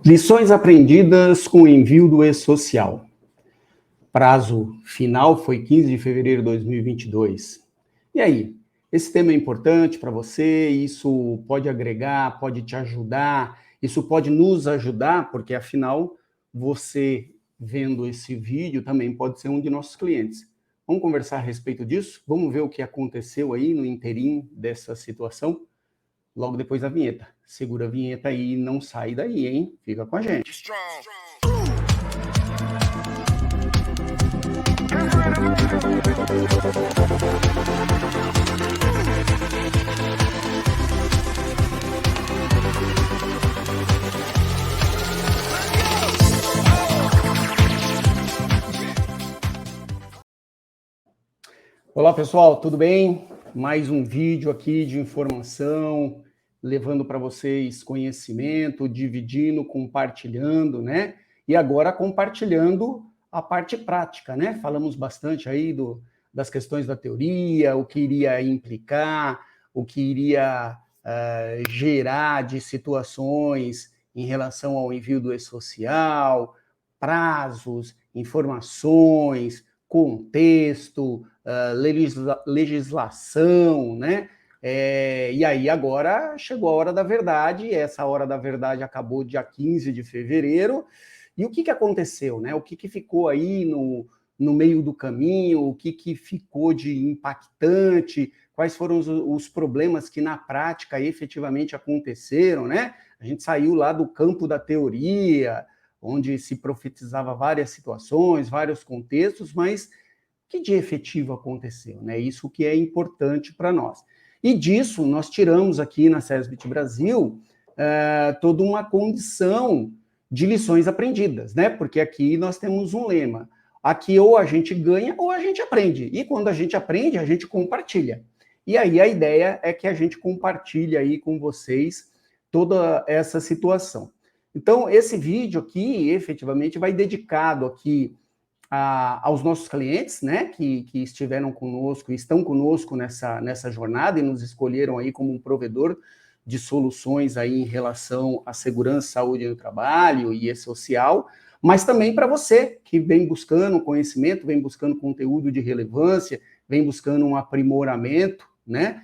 Lições aprendidas com o envio do e-social. Prazo final foi 15 de fevereiro de 2022. E aí, esse tema é importante para você? Isso pode agregar, pode te ajudar? Isso pode nos ajudar? Porque, afinal, você vendo esse vídeo também pode ser um de nossos clientes. Vamos conversar a respeito disso? Vamos ver o que aconteceu aí no interim dessa situação? Logo depois da vinheta. Segura a vinheta aí e não sai daí, hein? Fica com a gente. Olá, pessoal, tudo bem? Mais um vídeo aqui de informação, levando para vocês conhecimento, dividindo, compartilhando, né? E agora compartilhando a parte prática, né? Falamos bastante aí das questões da teoria, o que iria implicar, o que iria gerar de situações em relação ao envio do e-social, prazos, informações, contexto, legislação, né? E aí agora chegou a hora da verdade, e essa hora da verdade acabou dia 15 de fevereiro, e o que aconteceu, né? O que ficou aí no meio do caminho, o que ficou de impactante, quais foram os problemas que na prática efetivamente aconteceram, né? A gente saiu lá do campo da teoria, onde se profetizava várias situações, vários contextos, mas que de efetivo aconteceu, né? Isso que é importante para nós. E disso, nós tiramos aqui na SESBIT Brasil toda uma condição de lições aprendidas, né? Porque aqui nós temos um lema. Aqui ou a gente ganha ou a gente aprende. E quando a gente aprende, a gente compartilha. E aí a ideia é que a gente compartilhe aí com vocês toda essa situação. Então, esse vídeo aqui, efetivamente, vai dedicado aqui aos nossos clientes, né, que estiveram conosco, estão conosco nessa jornada e nos escolheram aí como um provedor de soluções aí em relação à segurança e saúde no trabalho e e-social, mas também para você que vem buscando conhecimento, vem buscando conteúdo de relevância, vem buscando um aprimoramento, né,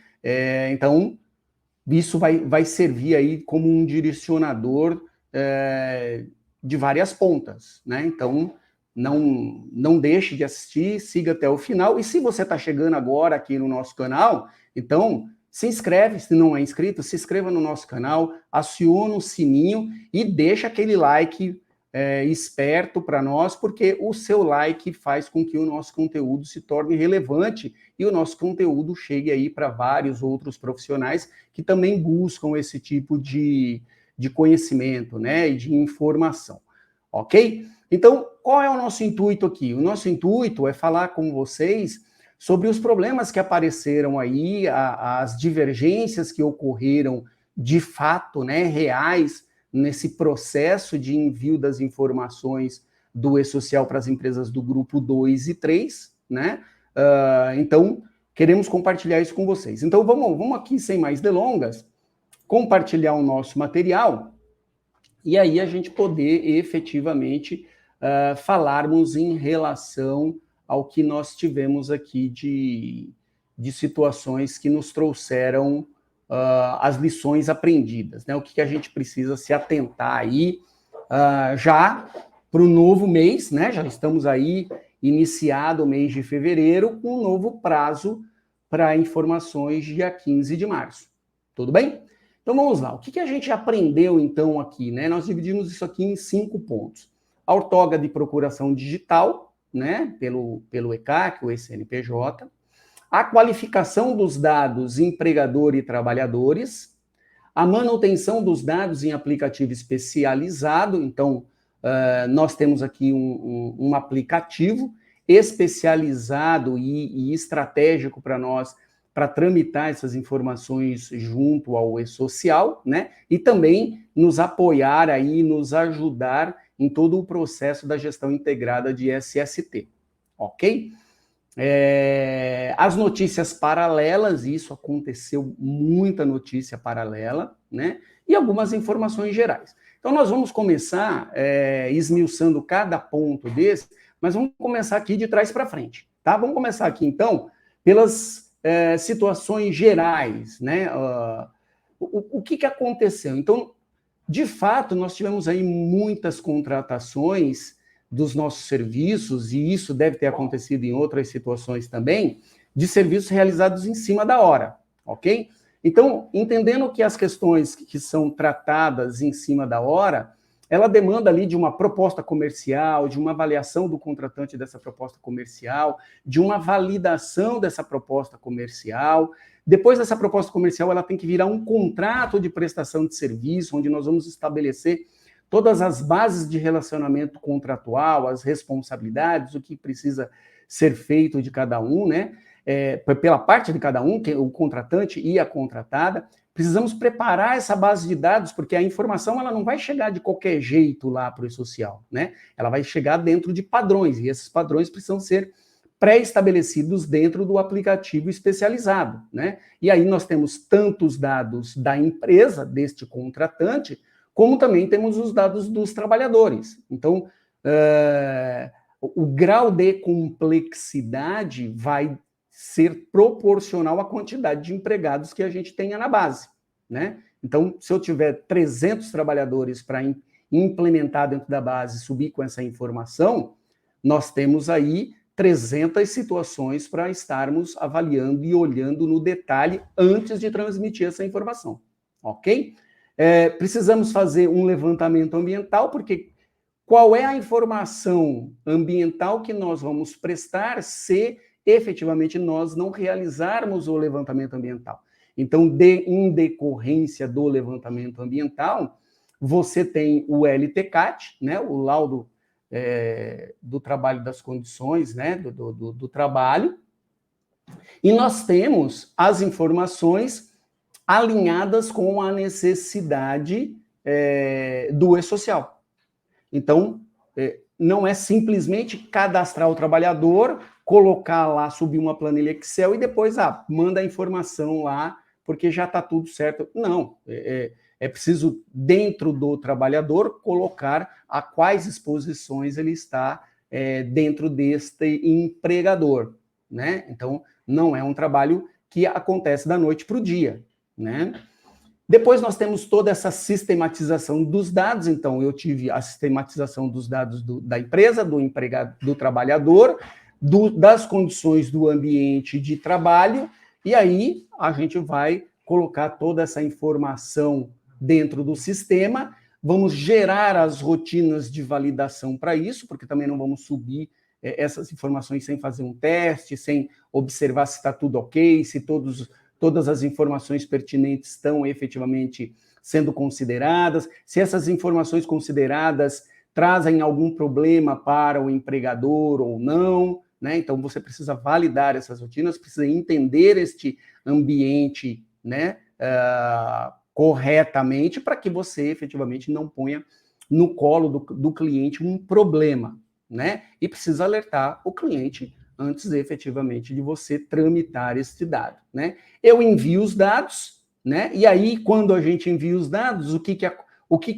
então isso vai servir aí como um direcionador de várias pontas, né? Então, não deixe de assistir, siga até o final. E se você está chegando agora aqui no nosso canal, então se inscreve, se não é inscrito, se inscreva no nosso canal, aciona o sininho e deixa aquele like esperto para nós, porque o seu like faz com que o nosso conteúdo se torne relevante e o nosso conteúdo chegue aí para vários outros profissionais que também buscam esse tipo de conhecimento, né, e de informação, ok? Então, qual é o nosso intuito aqui? O nosso intuito é falar com vocês sobre os problemas que apareceram aí, as divergências que ocorreram de fato, né, reais, nesse processo de envio das informações do e-social para as empresas do grupo 2 e 3, né? Então, queremos compartilhar isso com vocês. Então, vamos aqui, sem mais delongas, compartilhar o nosso material e aí a gente poder efetivamente falarmos em relação ao que nós tivemos aqui de situações que nos trouxeram as lições aprendidas, né? O que a gente precisa se atentar aí já para o novo mês, né? Já estamos aí iniciado o mês de fevereiro com um novo prazo para informações dia 15 de março. Tudo bem? Então vamos lá. O que a gente aprendeu então aqui, né? Nós dividimos isso aqui em 5 pontos. A ortoga de procuração digital, né? Pelo ECAC, o ECNPJ. A qualificação dos dados empregador e trabalhadores, a manutenção dos dados em aplicativo especializado, então nós temos aqui um aplicativo especializado e estratégico para nós, para tramitar essas informações junto ao e-social, né, e também nos apoiar aí, nos ajudar em todo o processo da gestão integrada de SST, ok? As notícias paralelas, isso aconteceu, muita notícia paralela, né? E algumas informações gerais. Então, nós vamos começar esmiuçando cada ponto desse, mas vamos começar aqui de trás para frente, tá? Vamos começar aqui, então, pelas situações gerais, né? O que aconteceu? Então, de fato, nós tivemos aí muitas contratações dos nossos serviços, e isso deve ter acontecido em outras situações também, de serviços realizados em cima da hora, ok? Então, entendendo que as questões que são tratadas em cima da hora, ela demanda ali de uma proposta comercial, de uma avaliação do contratante dessa proposta comercial, de uma validação dessa proposta comercial. Depois dessa proposta comercial, ela tem que virar um contrato de prestação de serviço, onde nós vamos estabelecer todas as bases de relacionamento contratual, as responsabilidades, o que precisa ser feito de cada um, né? Pela parte de cada um, que é o contratante e a contratada. Precisamos preparar essa base de dados, porque a informação ela não vai chegar de qualquer jeito lá para o social, né? Ela vai chegar dentro de padrões, e esses padrões precisam ser pré-estabelecidos dentro do aplicativo especializado, né? E aí nós temos tanto os dados da empresa, deste contratante, como também temos os dados dos trabalhadores. Então, o grau de complexidade vai ser proporcional à quantidade de empregados que a gente tenha na base, né? Então, se eu tiver 300 trabalhadores para implementar dentro da base, subir com essa informação, nós temos aí 300 situações para estarmos avaliando e olhando no detalhe antes de transmitir essa informação, ok? Precisamos fazer um levantamento ambiental, porque qual é a informação ambiental que nós vamos prestar se efetivamente nós não realizarmos o levantamento ambiental? Então, em decorrência do levantamento ambiental, você tem o LTCAT, né, o laudo do trabalho das condições, né, do trabalho, e nós temos as informações alinhadas com a necessidade do e-social. Então, não é simplesmente cadastrar o trabalhador, colocar lá, subir uma planilha Excel e depois manda a informação lá, porque já está tudo certo. Não, é preciso, dentro do trabalhador, colocar a quais exposições ele está dentro deste empregador, né? Então, não é um trabalho que acontece da noite para o dia, né? Depois nós temos toda essa sistematização dos dados. Então, eu tive a sistematização dos dados da empresa, do empregado, do trabalhador, das condições do ambiente de trabalho, e aí a gente vai colocar toda essa informação dentro do sistema, vamos gerar as rotinas de validação para isso, porque também não vamos subir essas informações sem fazer um teste, sem observar se está tudo ok, se todas as informações pertinentes estão efetivamente sendo consideradas, se essas informações consideradas trazem algum problema para o empregador ou não, né? Então, você precisa validar essas rotinas, precisa entender este ambiente, né, corretamente, para que você efetivamente não ponha no colo do cliente um problema, né? E precisa alertar o cliente antes efetivamente de você tramitar este dado, né? Eu envio os dados, né? E aí, quando a gente envia os dados, o que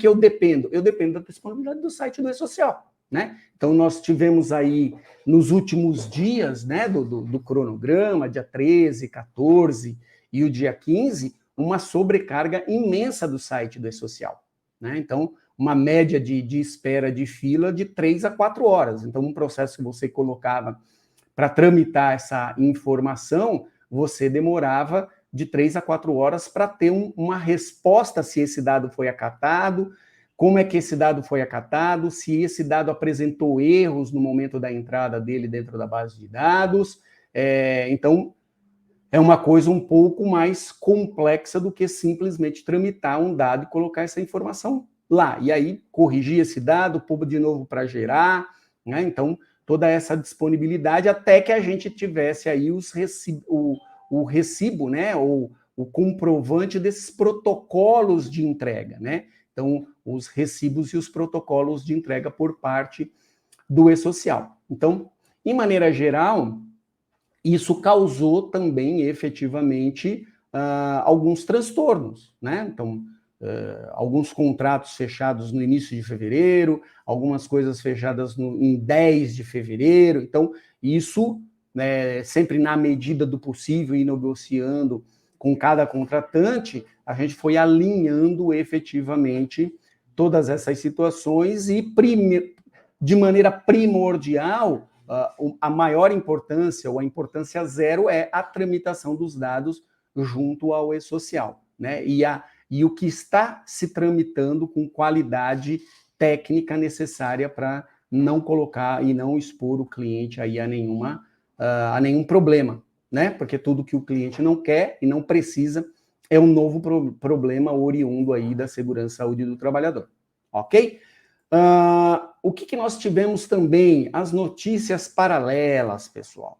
eu dependo? Eu dependo da disponibilidade do site do e-social, né? Então, nós tivemos aí, nos últimos dias, né, do cronograma, dia 13, 14 e o dia 15, uma sobrecarga imensa do site do e-social, né? Então, uma média de espera de fila de 3 a 4 horas. Então, um processo que você colocava para tramitar essa informação, você demorava de 3 a 4 horas para ter uma resposta se esse dado foi acatado, como é que esse dado foi acatado, se esse dado apresentou erros no momento da entrada dele dentro da base de dados. Então, é uma coisa um pouco mais complexa do que simplesmente tramitar um dado e colocar essa informação lá. E aí, corrigir esse dado, pôr de novo para gerar, né? Então, toda essa disponibilidade até que a gente tivesse aí o recibo, né, ou o comprovante desses protocolos de entrega, né? Então, os recibos e os protocolos de entrega por parte do e-social. Então, em maneira geral, isso causou também, efetivamente, alguns transtornos, né? Então, alguns contratos fechados no início de fevereiro, algumas coisas fechadas em 10 de fevereiro. Então, isso, né, sempre na medida do possível e negociando com cada contratante, a gente foi alinhando efetivamente todas essas situações e, de maneira primordial, a maior importância, ou a importância zero, é a tramitação dos dados junto ao e-social, né? E o que está se tramitando com qualidade técnica necessária para não colocar e não expor o cliente aí a nenhum problema, né? Porque tudo que o cliente não quer e não precisa é um novo problema oriundo aí da segurança e saúde do trabalhador, ok? O que nós tivemos também? As notícias paralelas, pessoal.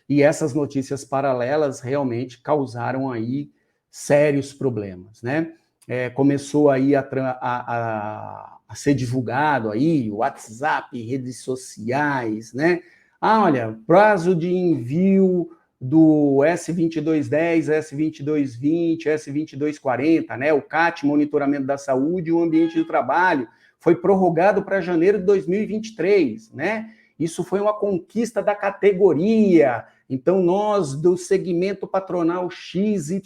E essas notícias paralelas realmente causaram aí sérios problemas, né? Começou aí a ser divulgado aí WhatsApp, redes sociais, né? Olha, prazo de envio do S2210, S2220, S2240, né? O CAT, monitoramento da saúde e o ambiente de trabalho, foi prorrogado para janeiro de 2023, né? Isso foi uma conquista da categoria. Então, nós, do segmento patronal XYZ,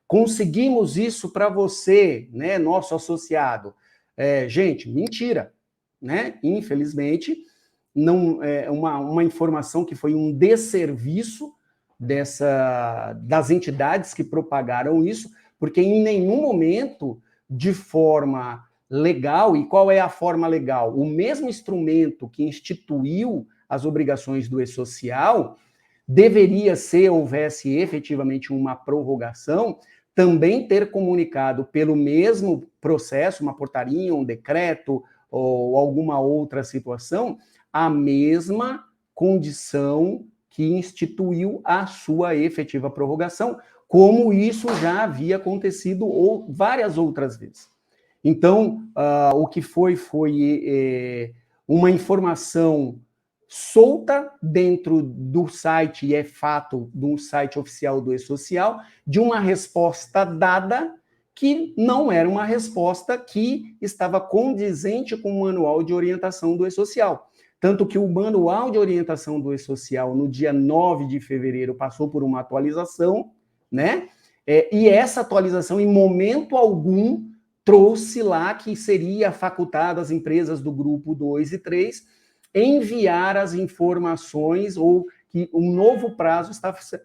conseguimos isso para você, né, nosso associado. Gente, mentira, né? Infelizmente, não é uma informação que foi um desserviço das entidades que propagaram isso, porque em nenhum momento, de forma legal, e qual é a forma legal? O mesmo instrumento que instituiu as obrigações do e-social deveria ser, houvesse efetivamente uma prorrogação, também ter comunicado pelo mesmo processo, uma portaria, um decreto ou alguma outra situação, a mesma condição que instituiu a sua efetiva prorrogação, como isso já havia acontecido várias outras vezes. Então, o que foi uma informação solta dentro do site, e é fato, do site oficial do e-social, de uma resposta dada que não era uma resposta que estava condizente com o manual de orientação do e-social. Tanto que o manual de orientação do e-social, no dia 9 de fevereiro, passou por uma atualização, né? E essa atualização, em momento algum, trouxe lá que seria facultado às empresas do grupo 2 e 3 enviar as informações ou que um novo prazo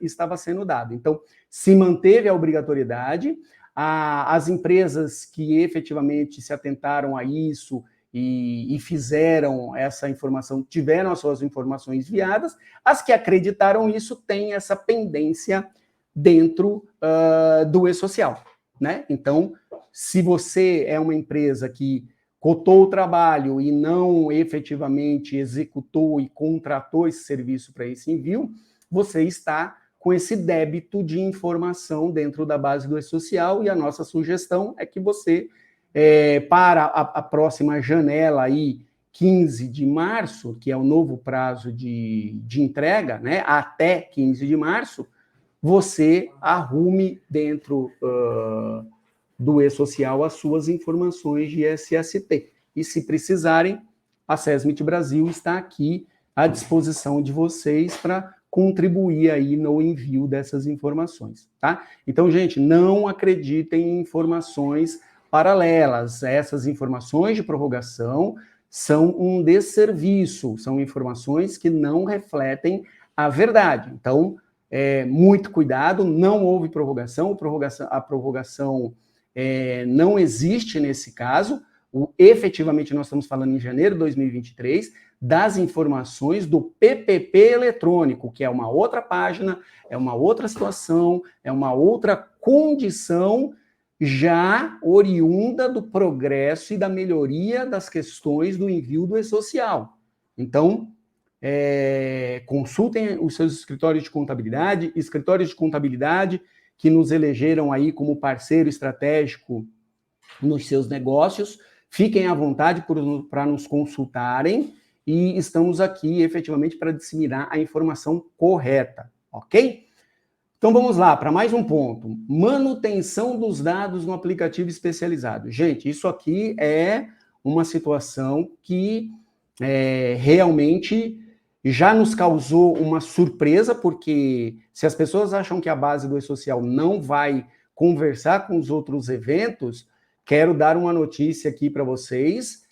estava sendo dado. Então, se manteve a obrigatoriedade, as empresas que efetivamente se atentaram a isso e fizeram essa informação, tiveram as suas informações enviadas, as que acreditaram isso têm essa pendência dentro do e-social, né? Então, se você é uma empresa que cotou o trabalho e não efetivamente executou e contratou esse serviço para esse envio, você está com esse débito de informação dentro da base do e-social, e a nossa sugestão é que você, para a próxima janela aí, 15 de março, que é o novo prazo de entrega, né, até 15 de março, você arrume dentro do e-social as suas informações de SST. E se precisarem, a SESMIT Brasil está aqui à disposição de vocês para contribuir aí no envio dessas informações, tá? Então, gente, não acreditem em informações paralelas. Essas informações de prorrogação são um desserviço, são informações que não refletem a verdade. Então, muito cuidado, não houve prorrogação, a prorrogação não existe nesse caso. Efetivamente, nós estamos falando em janeiro de 2023, das informações do PPP eletrônico, que é uma outra página, é uma outra situação, é uma outra condição já oriunda do progresso e da melhoria das questões do envio do e-social. Então, consultem os seus escritórios de contabilidade que nos elegeram aí como parceiro estratégico nos seus negócios. Fiquem à vontade para nos consultarem e estamos aqui efetivamente para disseminar a informação correta, ok? Então vamos lá, para mais um ponto. Manutenção dos dados no aplicativo especializado. Gente, isso aqui é uma situação que realmente já nos causou uma surpresa, porque se as pessoas acham que a base do E-Social não vai conversar com os outros eventos, quero dar uma notícia aqui para vocês,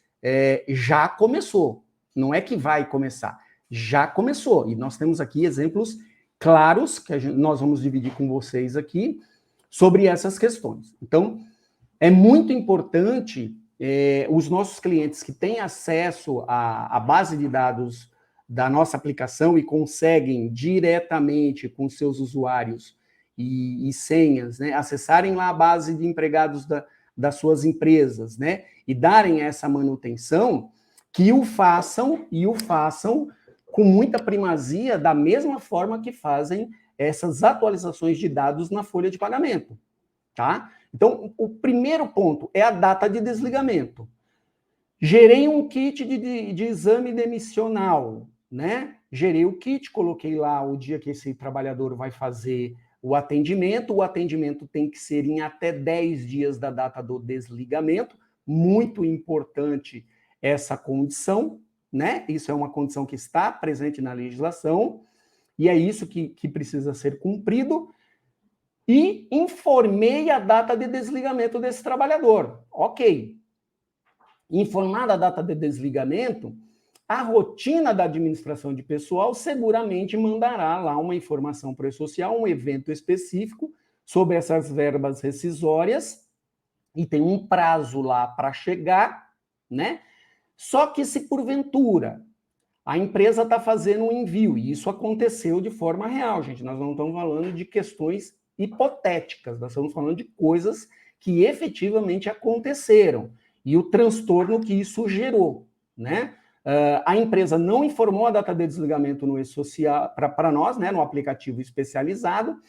já começou. Não é que vai começar, já começou. E nós temos aqui exemplos claros, que nós vamos dividir com vocês aqui, sobre essas questões. Então, é muito importante os nossos clientes que têm acesso à base de dados da nossa aplicação e conseguem diretamente com seus usuários e senhas, né, acessarem lá a base de empregados das suas empresas, né, e darem essa manutenção, que o façam com muita primazia, da mesma forma que fazem essas atualizações de dados na folha de pagamento, tá? Então, o primeiro ponto é a data de desligamento. Gerei um kit de exame demissional, né? Gerei o kit, coloquei lá o dia que esse trabalhador vai fazer o atendimento tem que ser em até 10 dias da data do desligamento, muito importante essa condição, né? Isso é uma condição que está presente na legislação, e é isso que precisa ser cumprido. E informei a data de desligamento desse trabalhador. Ok. Informada a data de desligamento, a rotina da administração de pessoal seguramente mandará lá uma informação para o E-Social, um evento específico sobre essas verbas rescisórias, e tem um prazo lá para chegar, né? Só que se porventura a empresa está fazendo um envio, e isso aconteceu de forma real, gente, nós não estamos falando de questões hipotéticas, nós estamos falando de coisas que efetivamente aconteceram, e o transtorno que isso gerou, né? A empresa não informou a data de desligamento no E-Social para nós, né, no aplicativo especializado.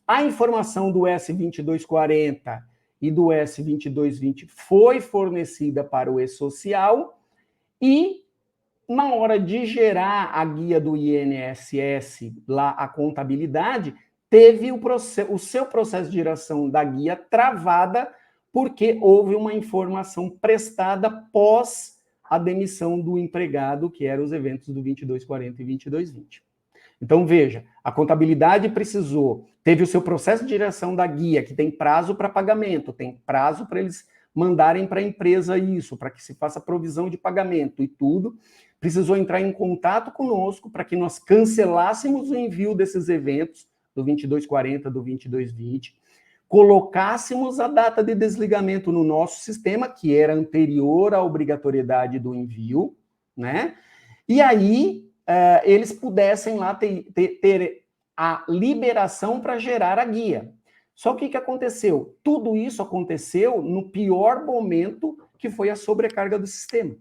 A informação do S2240 e do S2220 foi fornecida para o E-Social, e na hora de gerar a guia do INSS, lá a contabilidade, teve o seu processo de geração da guia travada, porque houve uma informação prestada pós a demissão do empregado, que eram os eventos do 2240 e 2220. Então, veja, a contabilidade teve o seu processo de geração da guia, que tem prazo para pagamento, tem prazo para eles mandarem para a empresa isso, para que se faça provisão de pagamento e tudo, precisou entrar em contato conosco para que nós cancelássemos o envio desses eventos, do 2240, do 2220, colocássemos a data de desligamento no nosso sistema, que era anterior à obrigatoriedade do envio, né? E aí eles pudessem lá ter a liberação para gerar a guia. Só que o que aconteceu? Tudo isso aconteceu no pior momento, que foi a sobrecarga do sistema.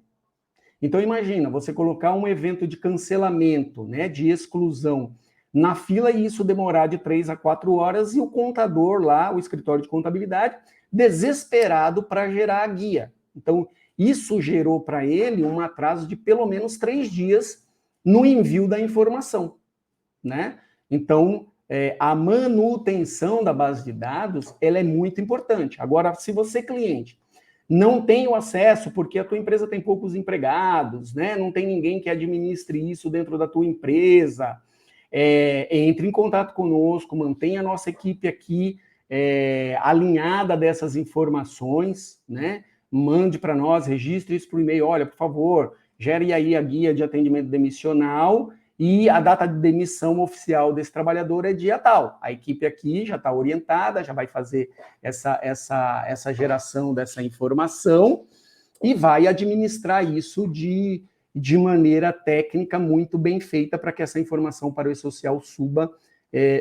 Então, imagina, você colocar um evento de cancelamento, né, de exclusão, na fila, e isso demorar de 3 a 4 horas, e o contador lá, o escritório de contabilidade, desesperado para gerar a guia. Então, isso gerou para ele um atraso de pelo menos 3 dias no envio da informação, né? Então, a manutenção da base de dados, ela é muito importante. Agora, se você, cliente, não tem o acesso porque a tua empresa tem poucos empregados, né? Não tem ninguém que administre isso dentro da tua empresa, entre em contato conosco, mantenha a nossa equipe aqui alinhada dessas informações, né? Mande para nós, registre isso por e-mail, olha, por favor, gere aí a guia de atendimento demissional, e a data de demissão oficial desse trabalhador é dia tal. A equipe aqui já está orientada, já vai fazer essa geração dessa informação e vai administrar isso de maneira técnica muito bem feita, para que essa informação para o E-Social suba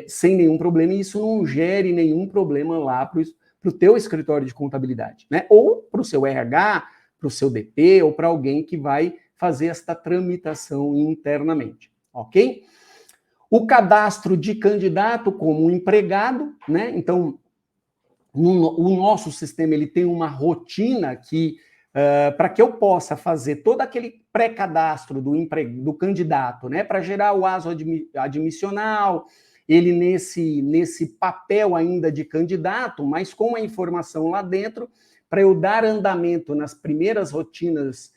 sem nenhum problema, e isso não gere nenhum problema lá para o teu escritório de contabilidade, né? Ou para o seu RH, para o seu DP, ou para alguém que vai fazer esta tramitação internamente. Ok? O cadastro de candidato como empregado, né? Então, o nosso sistema ele tem uma rotina que, para que eu possa fazer todo aquele pré-cadastro do candidato, né? Para gerar o ASO admissional, ele nesse papel ainda de candidato, mas com a informação lá dentro, para eu dar andamento nas primeiras rotinas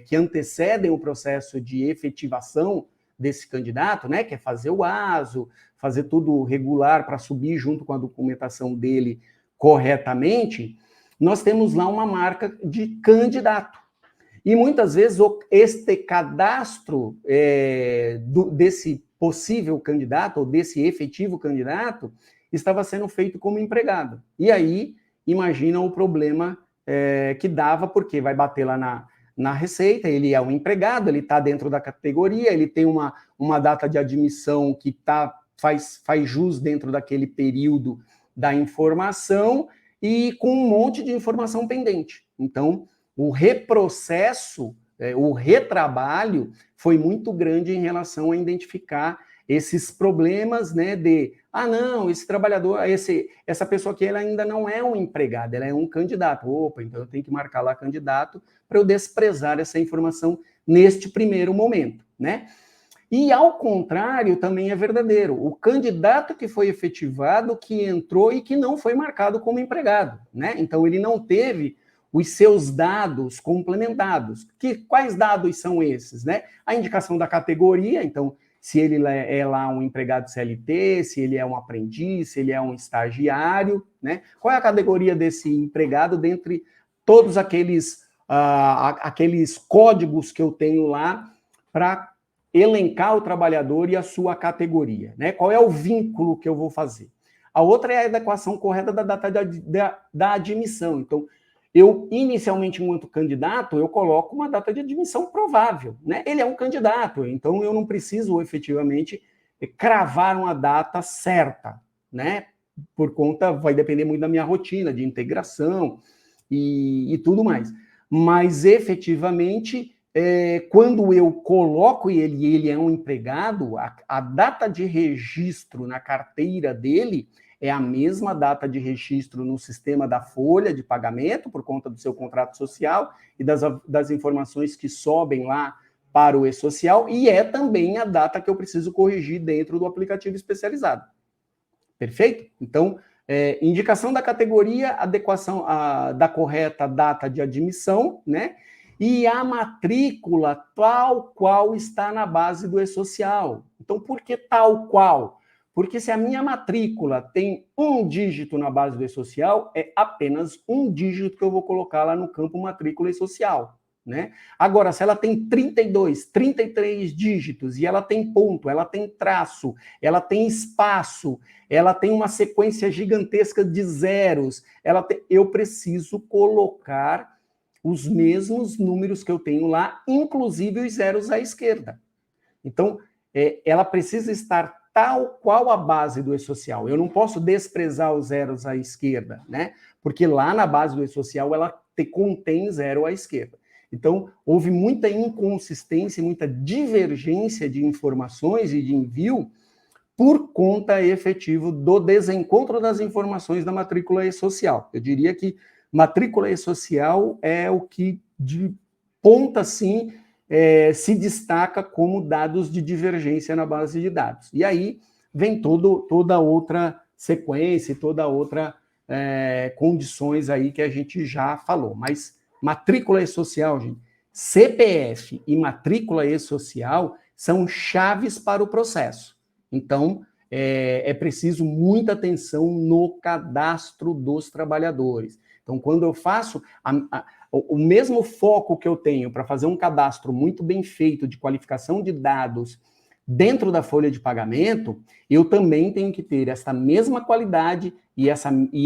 que antecedem o processo de efetivação desse candidato, né, que é fazer o ASO, fazer tudo regular para subir junto com a documentação dele corretamente, nós temos lá uma marca de candidato. E muitas vezes este cadastro desse possível candidato, ou desse efetivo candidato, estava sendo feito como empregado. E aí, imagina o problema que dava, porque vai bater lá na Receita, ele é um empregado, ele está dentro da categoria, ele tem uma data de admissão que faz jus dentro daquele período da informação e com um monte de informação pendente. Então, o reprocesso, o retrabalho foi muito grande em relação a identificar esses problemas, né, não, esse trabalhador, essa pessoa aqui, ela ainda não é um empregado, ela é um candidato. Opa, então eu tenho que marcar lá candidato para eu desprezar essa informação neste primeiro momento, né? E, ao contrário, também é verdadeiro. O candidato que foi efetivado, que entrou e que não foi marcado como empregado, né? Então, ele não teve os seus dados complementados. Quais dados são esses, né? A indicação da categoria, então, se ele é lá um empregado CLT, se ele é um aprendiz, se ele é um estagiário, né? Qual é a categoria desse empregado dentre todos aqueles códigos que eu tenho lá para elencar o trabalhador e a sua categoria, né? Qual é o vínculo que eu vou fazer? A outra é a adequação correta da data da admissão. Então, eu, inicialmente, enquanto candidato, eu coloco uma data de admissão provável, né? Ele é um candidato, então eu não preciso, efetivamente, cravar uma data certa, né? Por conta, vai depender muito da minha rotina de integração e tudo mais. Mas, efetivamente, quando eu coloco ele é um empregado, a data de registro na carteira dele é a mesma data de registro no sistema da folha de pagamento, por conta do seu contrato social e das informações que sobem lá para o e-social, e é também a data que eu preciso corrigir dentro do aplicativo especializado. Perfeito? Então, indicação da categoria, adequação da correta data de admissão, né? E a matrícula tal qual está na base do e-social. Então, por que tal qual? Porque se a minha matrícula tem um dígito na base do e-social, é apenas um dígito que eu vou colocar lá no campo matrícula e-social, né? Agora, se ela tem 32, 33 dígitos, e ela tem ponto, ela tem traço, ela tem espaço, ela tem uma sequência gigantesca de zeros, eu preciso colocar os mesmos números que eu tenho lá, inclusive os zeros à esquerda. Então, ela precisa estar tal qual a base do e-social. Eu não posso desprezar os zeros à esquerda, né? Porque lá na base do e-social ela contém zero à esquerda. Então, houve muita inconsistência, muita divergência de informações e de envio por conta efetivo do desencontro das informações da matrícula e-social. Eu diria que matrícula e-social é o que, de ponta, assim, se destaca como dados de divergência na base de dados. E aí vem toda outra sequência, toda outra condições aí que a gente já falou. Mas matrícula e-social, gente, CPF e matrícula e-social são chaves para o processo. Então, é preciso muita atenção no cadastro dos trabalhadores. Então, quando eu faço o mesmo foco que eu tenho para fazer um cadastro muito bem feito de qualificação de dados dentro da folha de pagamento, eu também tenho que ter essa mesma qualidade e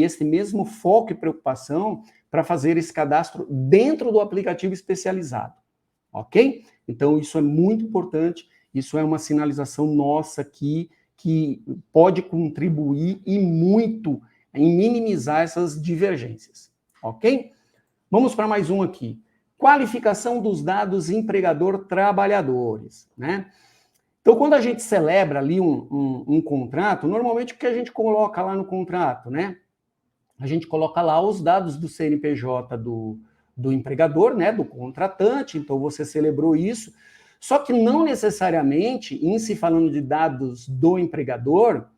esse mesmo foco e preocupação para fazer esse cadastro dentro do aplicativo especializado, ok? Então, isso é muito importante, isso é uma sinalização nossa aqui, que pode contribuir e muito em minimizar essas divergências, ok? Vamos para mais um aqui. Qualificação dos dados empregador-trabalhadores, né? Então, quando a gente celebra ali um contrato, normalmente o que a gente coloca lá no contrato, né? A gente coloca lá os dados do CNPJ do empregador, né? Do contratante, então você celebrou isso. Só que não necessariamente, em se falando de dados do empregador,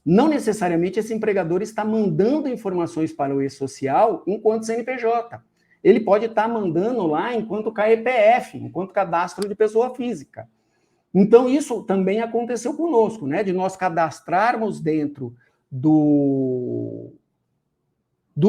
não necessariamente esse empregador está mandando informações para o e-social enquanto CNPJ. Ele pode estar mandando lá enquanto CAEPF, enquanto cadastro de pessoa física. Então, isso também aconteceu conosco, né? De nós cadastrarmos dentro do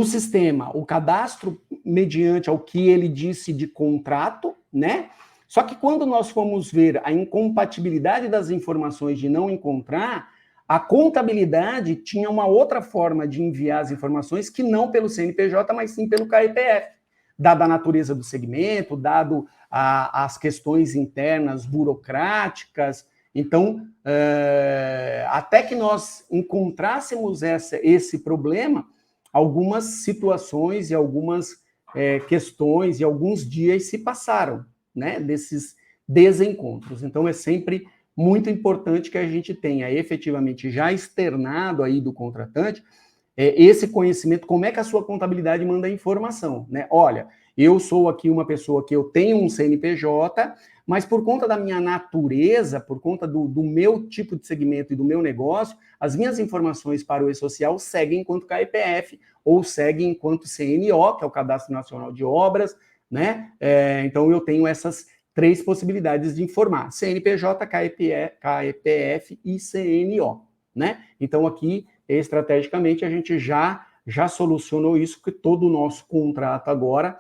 sistema o cadastro mediante ao que ele disse de contrato, né? Só que quando nós fomos ver a incompatibilidade das informações de não encontrar, a contabilidade tinha uma outra forma de enviar as informações que não pelo CNPJ, mas sim pelo CAEPF, dada a natureza do segmento, dado as questões internas burocráticas. Então, até que nós encontrássemos esse problema, algumas situações e algumas questões e alguns dias se passaram, né, desses desencontros. Então, é sempre muito importante que a gente tenha efetivamente já externado aí do contratante esse conhecimento, como é que a sua contabilidade manda a informação, né? Olha, eu sou aqui uma pessoa que eu tenho um CNPJ, mas por conta da minha natureza, por conta do meu tipo de segmento e do meu negócio, as minhas informações para o e-social seguem enquanto CAEPF ou seguem enquanto CNO, que é o Cadastro Nacional de Obras, né? Então eu tenho essas 3 possibilidades de informar: CNPJ, CAEPF e CNO, né? Então aqui, estrategicamente, a gente já solucionou isso, que todo o nosso contrato agora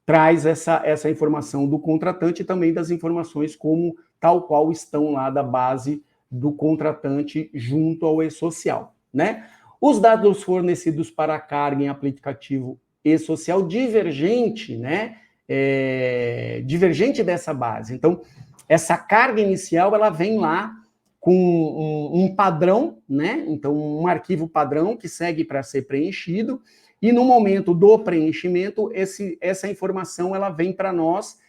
traz essa informação do contratante e também das informações como tal qual estão lá da base do contratante junto ao e-social, né? Os dados fornecidos para a carga em aplicativo e-social divergente, né? Divergente dessa base. Então, essa carga inicial, ela vem lá com um padrão, né? Então, um arquivo padrão que segue para ser preenchido, e no momento do preenchimento, essa informação ela vem para nós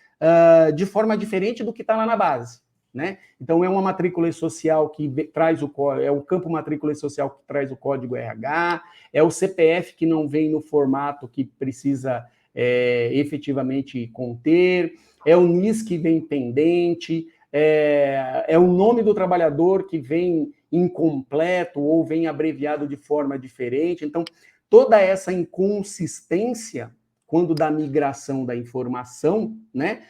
de forma diferente do que está lá na base, né? Então, é uma matrícula social que traz é o campo matrícula social que traz o código RH, é o CPF que não vem no formato que precisa efetivamente conter, é o NIS que vem pendente, é o nome do trabalhador que vem incompleto ou vem abreviado de forma diferente. Então, toda essa inconsistência, quando da migração da informação, né,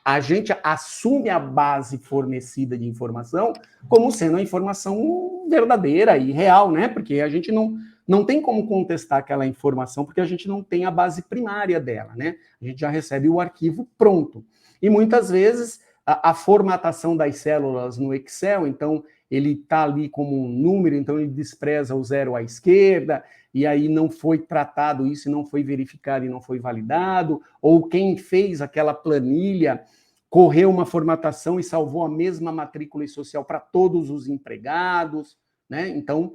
a gente assume a base fornecida de informação como sendo a informação verdadeira e real, né? Porque a gente não tem como contestar aquela informação, porque a gente não tem a base primária dela, né? A gente já recebe o arquivo pronto. E muitas vezes a formatação das células no Excel, então ele está ali como um número, então ele despreza o 0 à esquerda, e aí não foi tratado isso, não foi verificado e não foi validado, ou quem fez aquela planilha correu uma formatação e salvou a mesma matrícula social para todos os empregados, né? Então,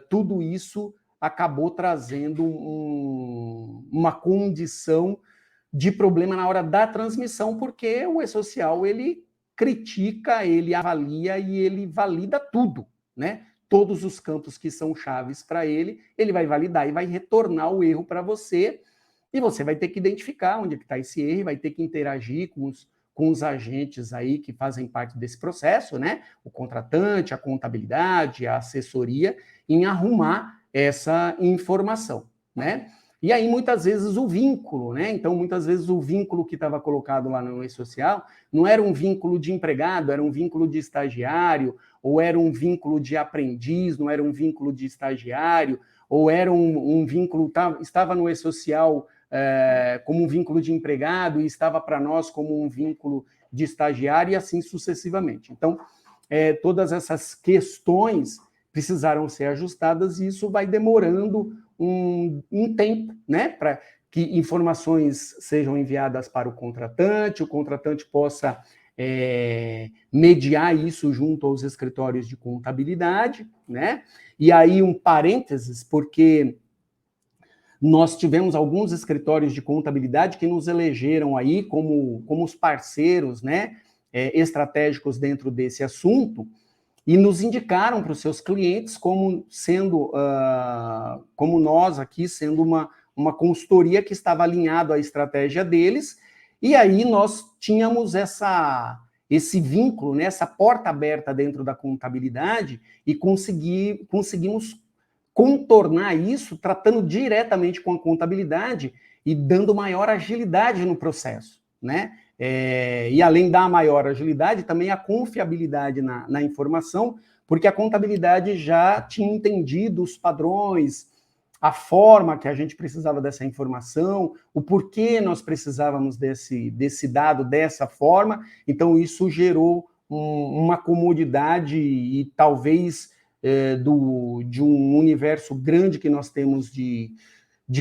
tudo isso acabou trazendo uma condição de problema na hora da transmissão, porque o e-social, ele critica, ele avalia e ele valida tudo, né? Todos os campos que são chaves para ele, ele vai validar e vai retornar o erro para você, e você vai ter que identificar onde está esse erro, vai ter que interagir com os agentes aí que fazem parte desse processo, né? O contratante, a contabilidade, a assessoria, em arrumar essa informação, né? E aí, muitas vezes, o vínculo, né? Então, muitas vezes, o vínculo que estava colocado lá no e-social não era um vínculo de empregado, era um vínculo de estagiário, ou era um vínculo de aprendiz, não era um vínculo de estagiário, ou era um vínculo, estava no e-social como um vínculo de empregado e estava para nós como um vínculo de estagiário, e assim sucessivamente. Então, todas essas questões precisaram ser ajustadas, e isso vai demorando um tempo, né, para que informações sejam enviadas para o contratante possa mediar isso junto aos escritórios de contabilidade, né? E aí um parênteses, porque nós tivemos alguns escritórios de contabilidade que nos elegeram aí como os parceiros, né, estratégicos dentro desse assunto, e nos indicaram para os seus clientes como sendo, como nós aqui, sendo uma consultoria que estava alinhado à estratégia deles, E aí nós tínhamos esse vínculo, né, essa porta aberta dentro da contabilidade e conseguimos contornar isso tratando diretamente com a contabilidade e dando maior agilidade no processo, né? E além da maior agilidade, também a confiabilidade na informação, porque a contabilidade já tinha entendido os padrões, a forma que a gente precisava dessa informação, o porquê nós precisávamos desse dado dessa forma. Então, isso gerou uma comodidade e talvez de um universo grande que nós temos de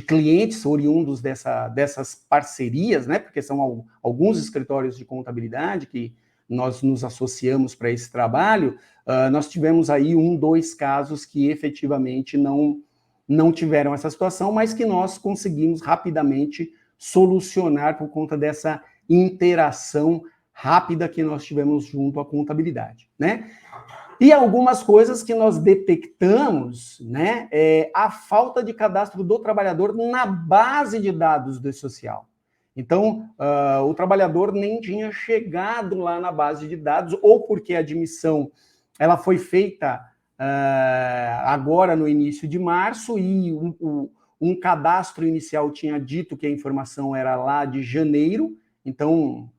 clientes oriundos dessas parcerias, né? Porque são alguns escritórios de contabilidade que nós nos associamos para esse trabalho. Nós tivemos aí 2 casos que efetivamente não tiveram essa situação, mas que nós conseguimos rapidamente solucionar por conta dessa interação rápida que nós tivemos junto à contabilidade, né? E algumas coisas que nós detectamos, né, a falta de cadastro do trabalhador na base de dados do E-Social. Então, o trabalhador nem tinha chegado lá na base de dados, ou porque a admissão ela foi feita agora no início de março, e um cadastro inicial tinha dito que a informação era lá de janeiro, então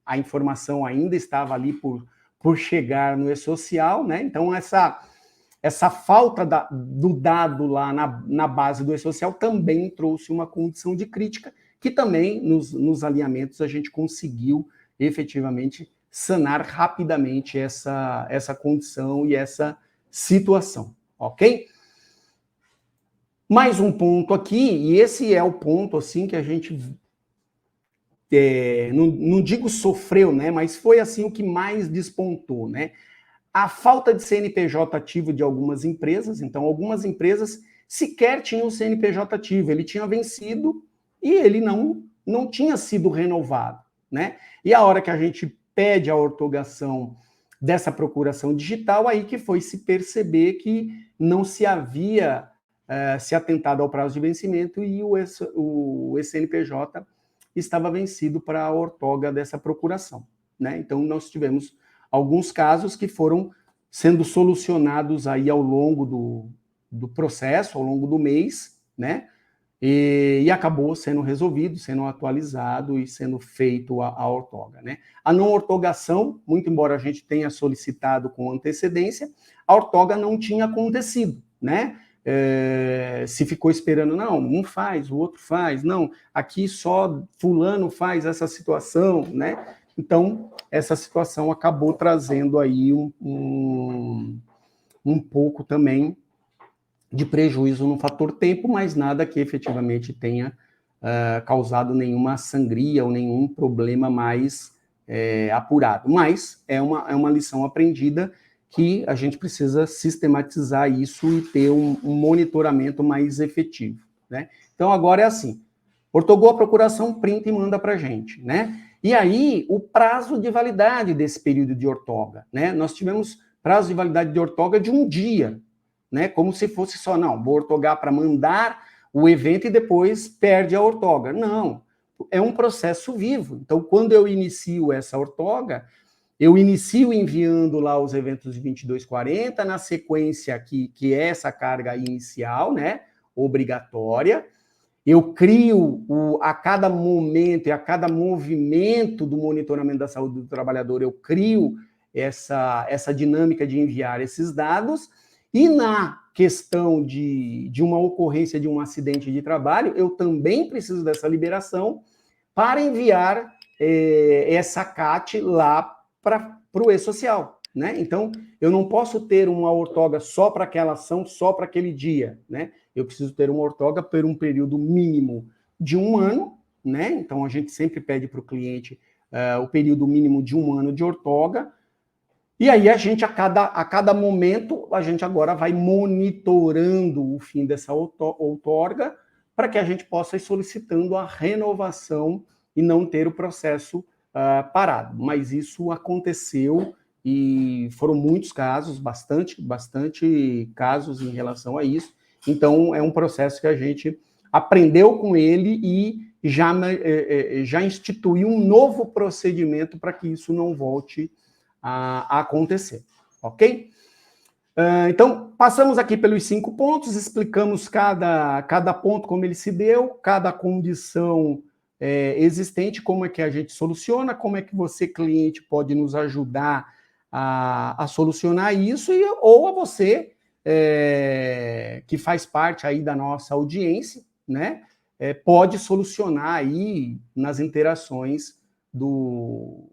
a informação ainda estava ali por chegar no E-Social, né? Então, essa falta do dado lá na base do E-Social também trouxe uma condição de crítica, que também, nos alinhamentos, a gente conseguiu efetivamente sanar rapidamente essa condição e essa situação, ok? Mais um ponto aqui, e esse é o ponto assim que a gente não digo sofreu, né, mas foi assim o que mais despontou, né? A falta de CNPJ ativo de algumas empresas. Então, algumas empresas sequer tinham CNPJ ativo, ele tinha vencido e ele não tinha sido renovado, né? E a hora que a gente pede a ortogação dessa procuração digital, aí que foi se perceber que não se havia se atentado ao prazo de vencimento e o CNPJ estava vencido para a ortoga dessa procuração, né? Então, nós tivemos alguns casos que foram sendo solucionados aí ao longo do processo, ao longo do mês, né? E acabou sendo resolvido, sendo atualizado e sendo feito a ortoga, né? A não ortogação, muito embora a gente tenha solicitado com antecedência, a ortoga não tinha acontecido, né? Se ficou esperando, não, um faz, o outro faz, não, aqui só fulano faz essa situação, né? Então, essa situação acabou trazendo aí um pouco também de prejuízo no fator tempo, mas nada que efetivamente tenha causado nenhuma sangria ou nenhum problema mais apurado. Mas é uma lição aprendida que a gente precisa sistematizar isso e ter um monitoramento mais efetivo, né? Então, agora é assim, ortogou a procuração, printa e manda para a gente, né? E aí, o prazo de validade desse período de ortoga, né? Nós tivemos prazo de validade de ortoga de 1 dia, né? Como se fosse só, não, vou ortogar para mandar o evento e depois perde a ortoga. Não, é um processo vivo. Então, quando eu inicio essa ortoga, eu inicio enviando lá os eventos de 2240, na sequência que é essa carga inicial, né? Obrigatória. Eu crio a cada momento e a cada movimento do monitoramento da saúde do trabalhador, eu crio essa dinâmica de enviar esses dados, e na questão de uma ocorrência de um acidente de trabalho, eu também preciso dessa liberação para enviar essa CAT lá para o E-Social, né? Então, eu não posso ter uma ortoga só para aquela ação, só para aquele dia, né? Eu preciso ter uma ortoga por um período mínimo de 1 ano, né? Então, a gente sempre pede para o cliente o período mínimo de 1 ano de ortoga, e aí a gente, a cada momento, a gente agora vai monitorando o fim dessa outorga para que a gente possa ir solicitando a renovação e não ter o processo parado. Mas isso aconteceu e foram muitos casos, bastante casos em relação a isso. Então, é um processo que a gente aprendeu com ele e já instituir um novo procedimento para que isso não volte a acontecer, ok? Então, passamos aqui pelos 5 pontos, explicamos cada ponto, como ele se deu, cada condição existente, como é que a gente soluciona, como é que você, cliente, pode nos ajudar a solucionar isso, ou a você, que faz parte aí da nossa audiência, né, pode solucionar aí nas interações do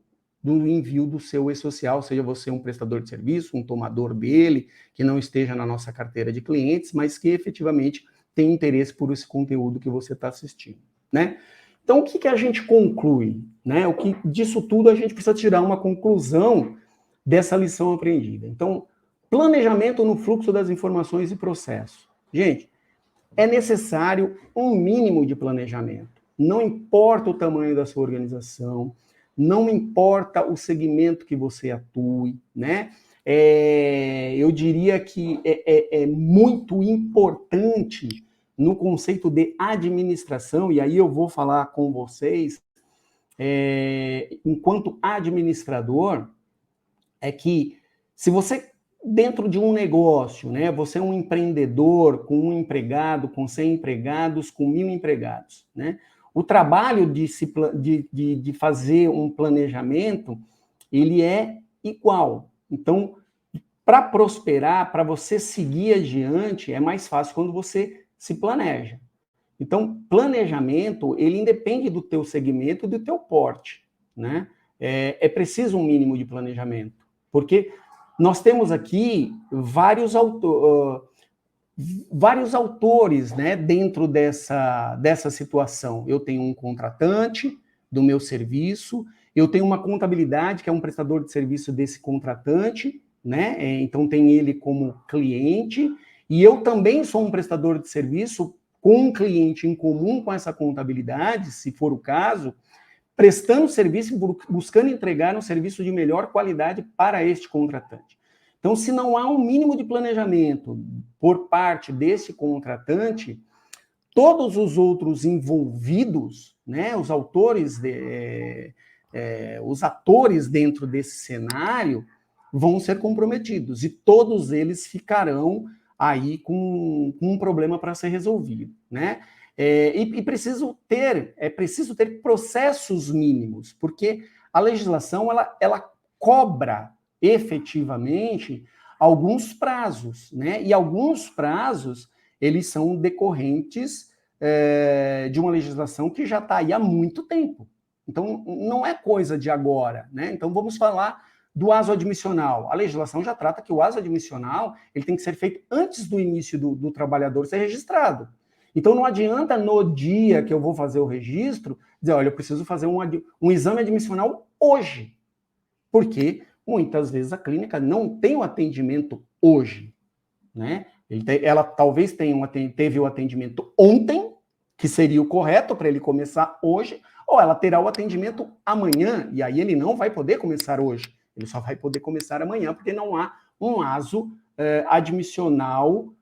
envio do seu e-social, seja você um prestador de serviço, um tomador dele, que não esteja na nossa carteira de clientes, mas que efetivamente tem interesse por esse conteúdo que você está assistindo, né? Então, o que a gente conclui, né? O que disso tudo a gente precisa tirar uma conclusão dessa lição aprendida. Então, planejamento no fluxo das informações e processo. Gente, é necessário um mínimo de planejamento. Não importa o tamanho da sua organização, não importa o segmento que você atue, né? Eu diria que é muito importante no conceito de administração, e aí eu vou falar com vocês, enquanto administrador, é que se você, dentro de um negócio, né, você é um empreendedor com 1 empregado, com 100 empregados, com 1.000 empregados, né? O trabalho de fazer um planejamento, ele é igual. Então, para prosperar, para você seguir adiante, é mais fácil quando você se planeja. Então, planejamento, ele independe do teu segmento e do teu porte, né? É preciso um mínimo de planejamento, porque nós temos aqui vários autores, né, dentro dessa situação. Eu tenho um contratante do meu serviço, eu tenho uma contabilidade, que é um prestador de serviço desse contratante, né? Então tem ele como cliente, e eu também sou um prestador de serviço com um cliente em comum com essa contabilidade, se for o caso, prestando serviço e buscando entregar um serviço de melhor qualidade para este contratante. Então, se não há um mínimo de planejamento por parte desse contratante, todos os outros envolvidos, né, os atores dentro desse cenário vão ser comprometidos e todos eles ficarão aí com um problema para ser resolvido, né? E preciso ter processos mínimos, porque a legislação ela cobra efetivamente alguns prazos, né? E alguns prazos eles são decorrentes de uma legislação que já está aí há muito tempo. Então, não é coisa de agora, né? Então, vamos falar do aso admissional. A legislação já trata que o aso admissional ele tem que ser feito antes do início do trabalhador ser registrado. Então, não adianta no dia que eu vou fazer o registro dizer, olha, eu preciso fazer um exame admissional hoje, porque muitas vezes a clínica não tem o atendimento hoje, né? Ela talvez teve o atendimento ontem, que seria o correto para ele começar hoje, ou ela terá o atendimento amanhã, e aí ele não vai poder começar hoje. Ele só vai poder começar amanhã, porque não há um aso admissional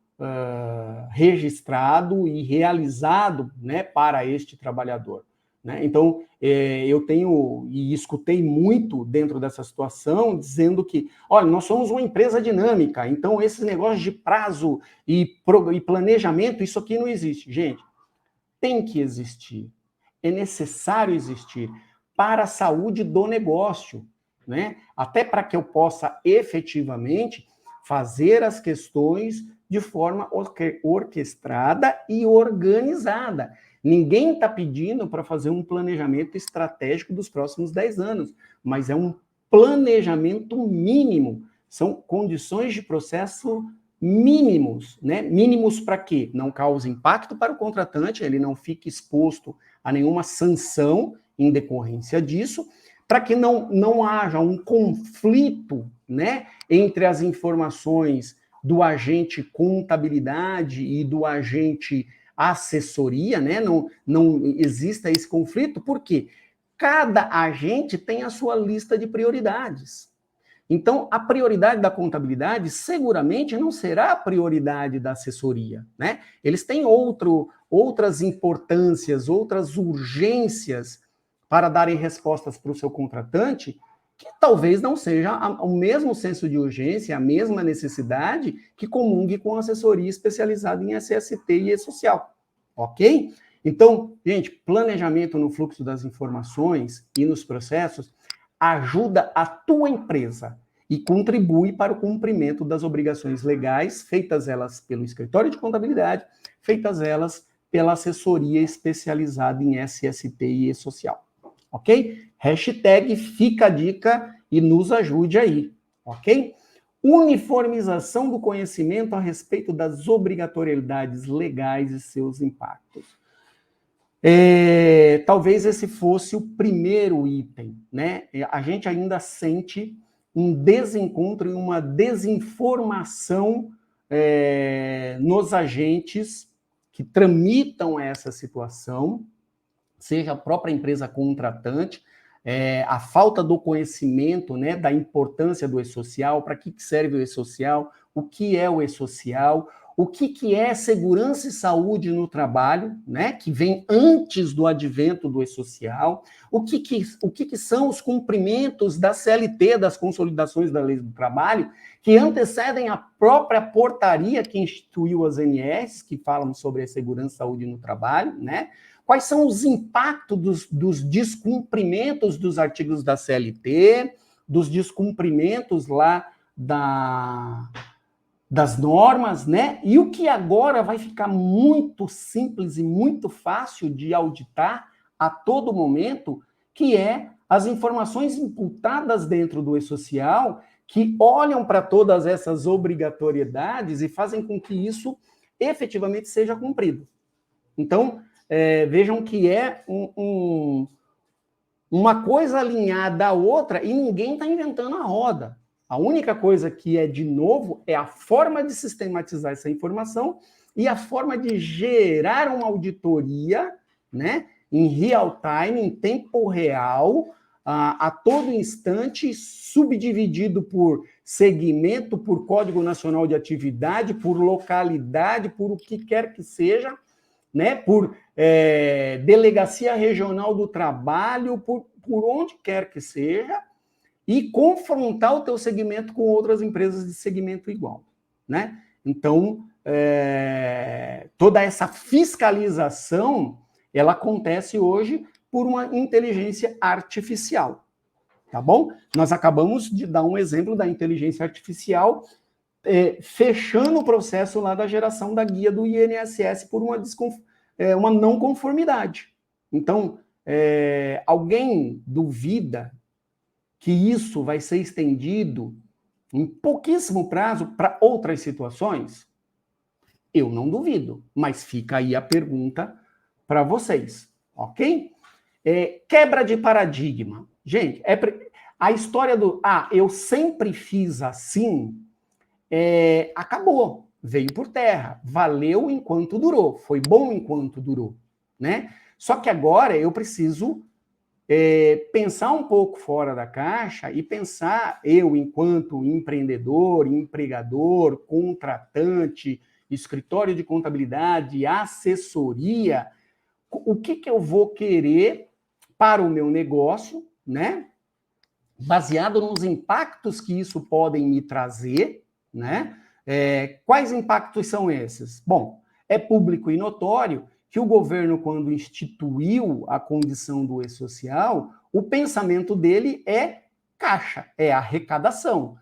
registrado e realizado, né, para este trabalhador. Né? Então, eu tenho e escutei muito dentro dessa situação, dizendo que, olha, nós somos uma empresa dinâmica, então esses negócios de prazo e planejamento, isso aqui não existe. Gente, tem que existir. É necessário existir para a saúde do negócio, né? Até para que eu possa efetivamente fazer as questões de forma orquestrada e organizada. Ninguém está pedindo para fazer um planejamento estratégico dos próximos 10 anos, mas é um planejamento mínimo. São condições de processo mínimos, né? Mínimos para quê? Não cause impacto para o contratante, ele não fique exposto a nenhuma sanção em decorrência disso, para que não haja um conflito, né, entre as informações do agente contabilidade e do agente assessoria, né? Não exista esse conflito, por quê? Cada agente tem a sua lista de prioridades. Então, a prioridade da contabilidade seguramente não será a prioridade da assessoria, né? Eles têm outras importâncias, outras urgências para darem respostas para o seu contratante, que talvez não seja o mesmo senso de urgência, a mesma necessidade que comungue com a assessoria especializada em SST e E-Social, ok? Então, gente, planejamento no fluxo das informações e nos processos ajuda a tua empresa e contribui para o cumprimento das obrigações legais, feitas elas pelo escritório de contabilidade, feitas elas pela assessoria especializada em SST e E-Social. Ok? Hashtag fica a dica e nos ajude aí, ok? Uniformização do conhecimento a respeito das obrigatoriedades legais e seus impactos. Talvez esse fosse o primeiro item, né? A gente ainda sente um desencontro e uma desinformação nos agentes que tramitam essa situação, seja a própria empresa contratante, a falta do conhecimento, né, da importância do E-Social, para que serve o E-Social, o que é o E-Social, o que é segurança e saúde no trabalho, né, que vem antes do advento do E-Social, o que são os cumprimentos da CLT, das consolidações da Lei do Trabalho, que antecedem a própria portaria que instituiu as ANS, que falam sobre a segurança e saúde no trabalho, né? Quais são os impactos dos descumprimentos dos artigos da CLT, dos descumprimentos lá das normas, né? E o que agora vai ficar muito simples e muito fácil de auditar a todo momento, que é as informações imputadas dentro do E-Social, que olham para todas essas obrigatoriedades e fazem com que isso efetivamente seja cumprido. Então, vejam que é uma coisa alinhada à outra e ninguém está inventando a roda. A única coisa que é de novo é a forma de sistematizar essa informação e a forma de gerar uma auditoria, né, em real time, em tempo real, a todo instante, subdividido por segmento, por Código Nacional de Atividade, por localidade, por o que quer que seja, né, por delegacia regional do trabalho, por onde quer que seja, e confrontar o teu segmento com outras empresas de segmento igual, né? Então, toda essa fiscalização, ela acontece hoje por uma inteligência artificial, tá bom? Nós acabamos de dar um exemplo da inteligência artificial fechando o processo lá da geração da guia do INSS por uma não conformidade. Então, alguém duvida que isso vai ser estendido em pouquíssimo prazo para outras situações? Eu não duvido, mas fica aí a pergunta para vocês, ok? Quebra de paradigma. Gente, a história do eu sempre fiz assim, acabou, veio por terra, valeu enquanto durou, foi bom enquanto durou, né? Só que agora eu preciso pensar um pouco fora da caixa e pensar, eu enquanto empreendedor, empregador, contratante, escritório de contabilidade, assessoria, o que eu vou querer para o meu negócio, né? Baseado nos impactos que isso podem me trazer, né? Quais impactos são esses? Bom, é público e notório que o governo, quando instituiu a condição do E-Social, o pensamento dele é caixa, é arrecadação.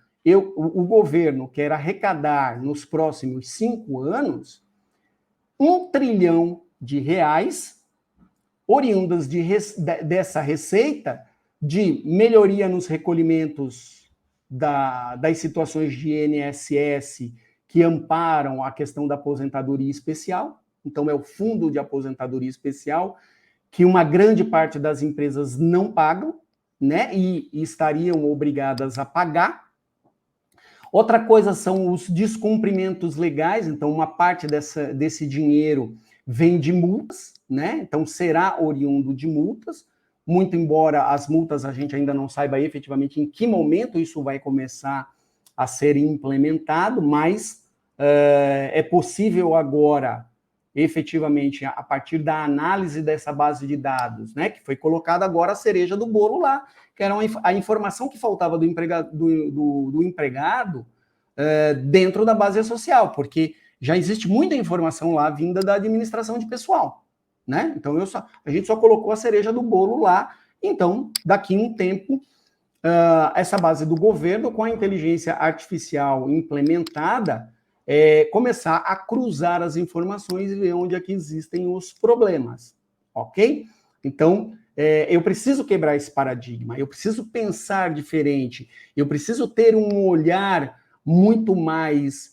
O governo quer arrecadar nos próximos 5 anos R$1 trilhão oriundas dessa receita de melhoria nos recolhimentos das situações de INSS que amparam a questão da aposentadoria especial. Então, é o Fundo de Aposentadoria Especial, que uma grande parte das empresas não pagam, né, e estariam obrigadas a pagar. Outra coisa são os descumprimentos legais, então uma parte desse dinheiro vem de multas, né, então será oriundo de multas. muito embora as multas a gente ainda não saiba efetivamente em que momento isso vai começar a ser implementado, mas é possível agora, efetivamente, a partir da análise dessa base de dados, né, que foi colocada agora a cereja do bolo lá, que era a informação que faltava do empregado dentro da base social, porque já existe muita informação lá vinda da administração de pessoal, né? Então a gente só colocou a cereja do bolo lá. Então, daqui a um tempo, essa base do governo, com a inteligência artificial implementada, começar a cruzar as informações e ver onde é que existem os problemas, ok? Então, eu preciso quebrar esse paradigma, eu preciso pensar diferente, eu preciso ter um olhar muito mais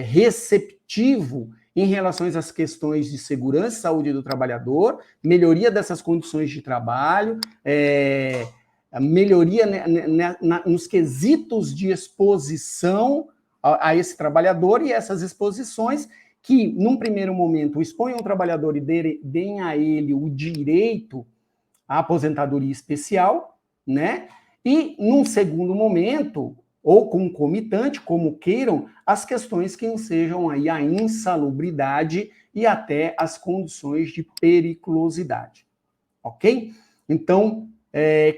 receptivo em relação às questões de segurança e saúde do trabalhador, melhoria dessas condições de trabalho, melhoria nos quesitos de exposição a esse trabalhador, e essas exposições que, num primeiro momento, exponham o trabalhador e deem a ele o direito à aposentadoria especial, né? E, num segundo momento, ou concomitante, como queiram, as questões que sejam aí a insalubridade e até as condições de periculosidade, ok? Então,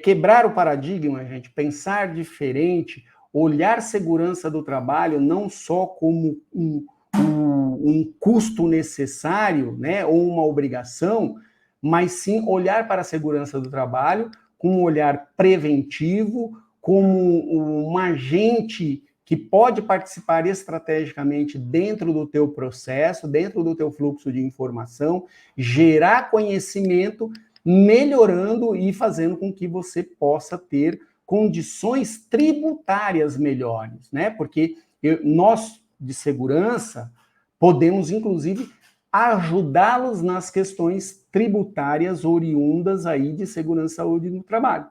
quebrar o paradigma, gente, pensar diferente, olhar segurança do trabalho não só como um custo necessário, né, ou uma obrigação, mas sim olhar para a segurança do trabalho com um olhar preventivo, como um agente que pode participar estrategicamente dentro do teu processo, dentro do teu fluxo de informação, gerar conhecimento, melhorando e fazendo com que você possa ter condições tributárias melhores, né? Porque nós, de segurança, podemos, inclusive, ajudá-los nas questões tributárias oriundas aí de segurança e saúde no trabalho,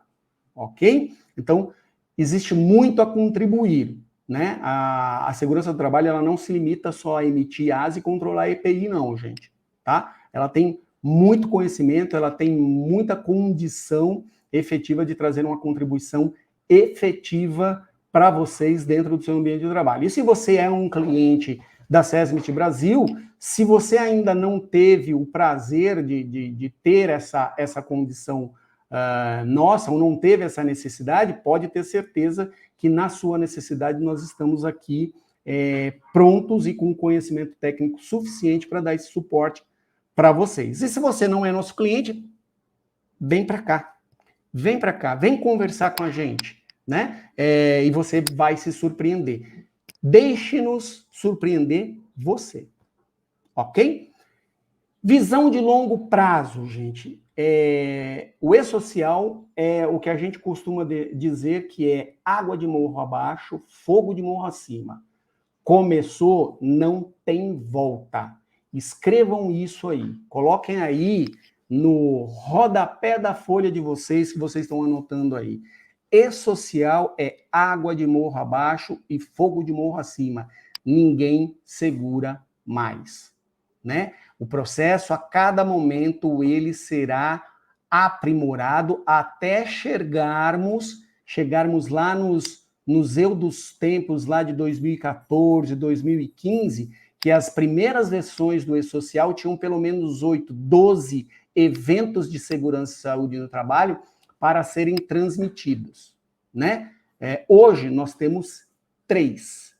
ok? Então, existe muito a contribuir, né? A segurança do trabalho, ela não se limita só a emitir AS e controlar a EPI, não, gente, tá? Ela tem muito conhecimento, ela tem muita condição efetiva de trazer uma contribuição efetiva para vocês dentro do seu ambiente de trabalho. E se você é um cliente da SESMIT Brasil, se você ainda não teve o prazer de ter essa condição nossa, ou não teve essa necessidade, pode ter certeza que na sua necessidade nós estamos aqui prontos e com conhecimento técnico suficiente para dar esse suporte para vocês. E se você não é nosso cliente, vem para cá, vem conversar com a gente, né? E você vai se surpreender. Deixe-nos surpreender você, ok? Visão de longo prazo, gente. O E-Social é o que a gente costuma dizer que é água de morro abaixo, fogo de morro acima. Começou, não tem volta. Escrevam isso aí. Coloquem aí no rodapé da folha de vocês, que vocês estão anotando aí. E-Social é água de morro abaixo e fogo de morro acima. Ninguém segura mais, né? O processo, a cada momento, ele será aprimorado até chegarmos lá nos eu dos tempos lá de 2014, 2015, que as primeiras versões do E-Social tinham pelo menos 8, 12 eventos de segurança e saúde no trabalho para serem transmitidos, né? Hoje nós temos três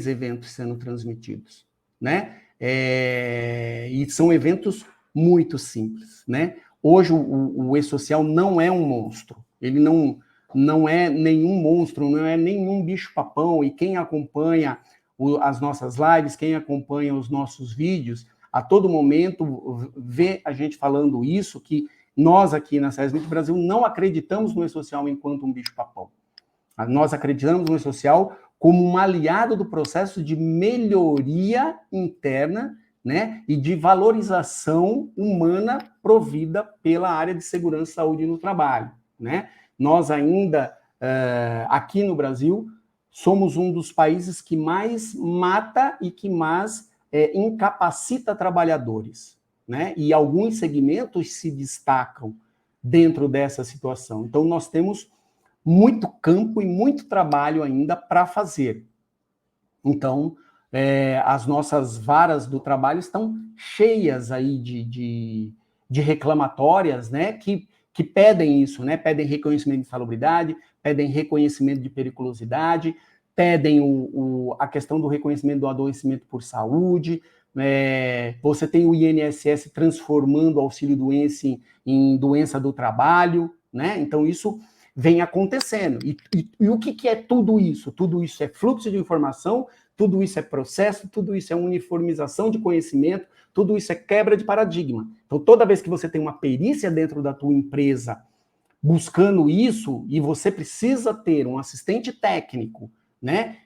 eventos sendo transmitidos, né? E são eventos muito simples, né? Hoje o E-Social não é um monstro, ele não é nenhum monstro, não é nenhum bicho-papão, e quem acompanha as nossas lives, quem acompanha os nossos vídeos, a todo momento vê a gente falando isso, que nós aqui na SESMIT Brasil não acreditamos no E-Social enquanto um bicho-papão. Nós acreditamos no E-Social como um aliado do processo de melhoria interna, né, e de valorização humana provida pela área de segurança e saúde no trabalho, né? Nós ainda, aqui no Brasil, somos um dos países que mais mata e que mais incapacita trabalhadores, né? E alguns segmentos se destacam dentro dessa situação. Então, nós temos muito campo e muito trabalho ainda para fazer. Então, as nossas varas do trabalho estão cheias aí de reclamatórias, né, que pedem isso, né, pedem reconhecimento de insalubridade, pedem reconhecimento de periculosidade, pedem a questão do reconhecimento do adoecimento por saúde, você tem o INSS transformando o auxílio-doença em doença do trabalho, né, então isso vem acontecendo. E o que é tudo isso? Tudo isso é fluxo de informação, tudo isso é processo, tudo isso é uniformização de conhecimento, tudo isso é quebra de paradigma. Então, toda vez que você tem uma perícia dentro da tua empresa buscando isso, e você precisa ter um assistente técnico, né?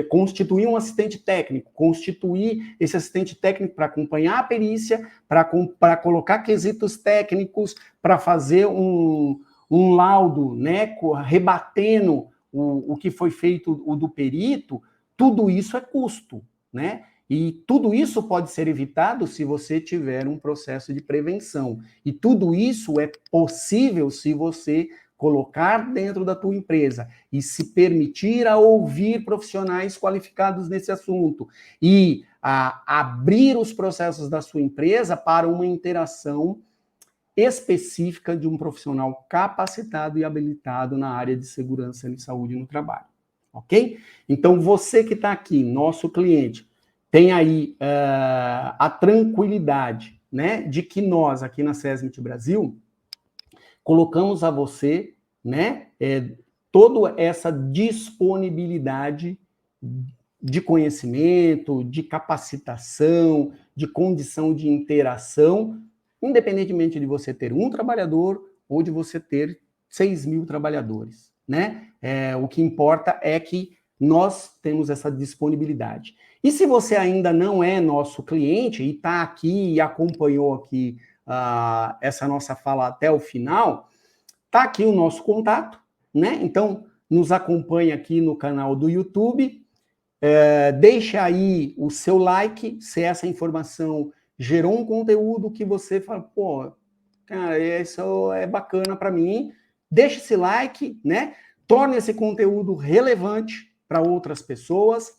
Constituir um assistente técnico, constituir esse assistente técnico para acompanhar a perícia, para colocar quesitos técnicos, para fazer um laudo, né, rebatendo o que foi feito o do perito, tudo isso é custo, né? E tudo isso pode ser evitado se você tiver um processo de prevenção. E tudo isso é possível se você colocar dentro da tua empresa e se permitir a ouvir profissionais qualificados nesse assunto e a abrir os processos da sua empresa para uma interação específica de um profissional capacitado e habilitado na área de segurança e saúde no trabalho, ok? Então, você que está aqui, nosso cliente, tem aí a tranquilidade, né, de que nós, aqui na SESMIT Brasil, colocamos a você, né, toda essa disponibilidade de conhecimento, de capacitação, de condição de interação, independentemente de você ter um trabalhador ou de você ter 6.000 trabalhadores, né? O que importa é que nós temos essa disponibilidade. E se você ainda não é nosso cliente e está aqui e acompanhou aqui essa nossa fala até o final, está aqui o nosso contato, né? Então, nos acompanhe aqui no canal do YouTube, deixe aí o seu like, se essa informação gerou um conteúdo que você fala, pô, cara, isso é bacana para mim, deixe esse like, né? Torne esse conteúdo relevante para outras pessoas.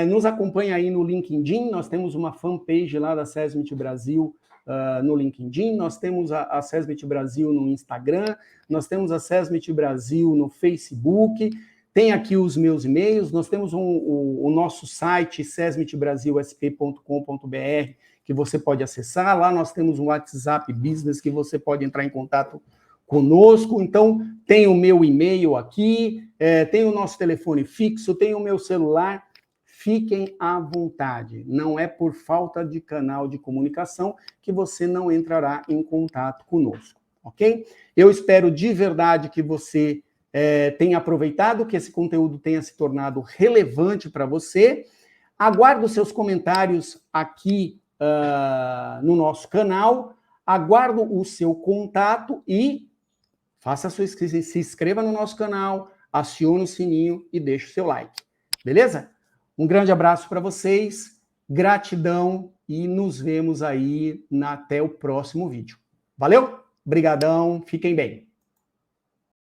Nos acompanhe aí no LinkedIn, nós temos uma fanpage lá da SESMIT Brasil no LinkedIn, nós temos a SESMIT Brasil no Instagram, nós temos a SESMIT Brasil no Facebook, tem aqui os meus e-mails, nós temos o nosso site, sesmitbrasilsp.com.br, que você pode acessar, lá nós temos um WhatsApp Business que você pode entrar em contato conosco, então tem o meu e-mail aqui, tem o nosso telefone fixo, tem o meu celular, fiquem à vontade, não é por falta de canal de comunicação que você não entrará em contato conosco, ok? Eu espero de verdade que você tenha aproveitado, que esse conteúdo tenha se tornado relevante para você. Aguardo seus comentários aqui no nosso canal, aguardo o seu contato e se inscreva no nosso canal, acione o sininho e deixe o seu like. Beleza? Um grande abraço para vocês, gratidão e nos vemos aí até o próximo vídeo. Valeu? Brigadão, fiquem bem.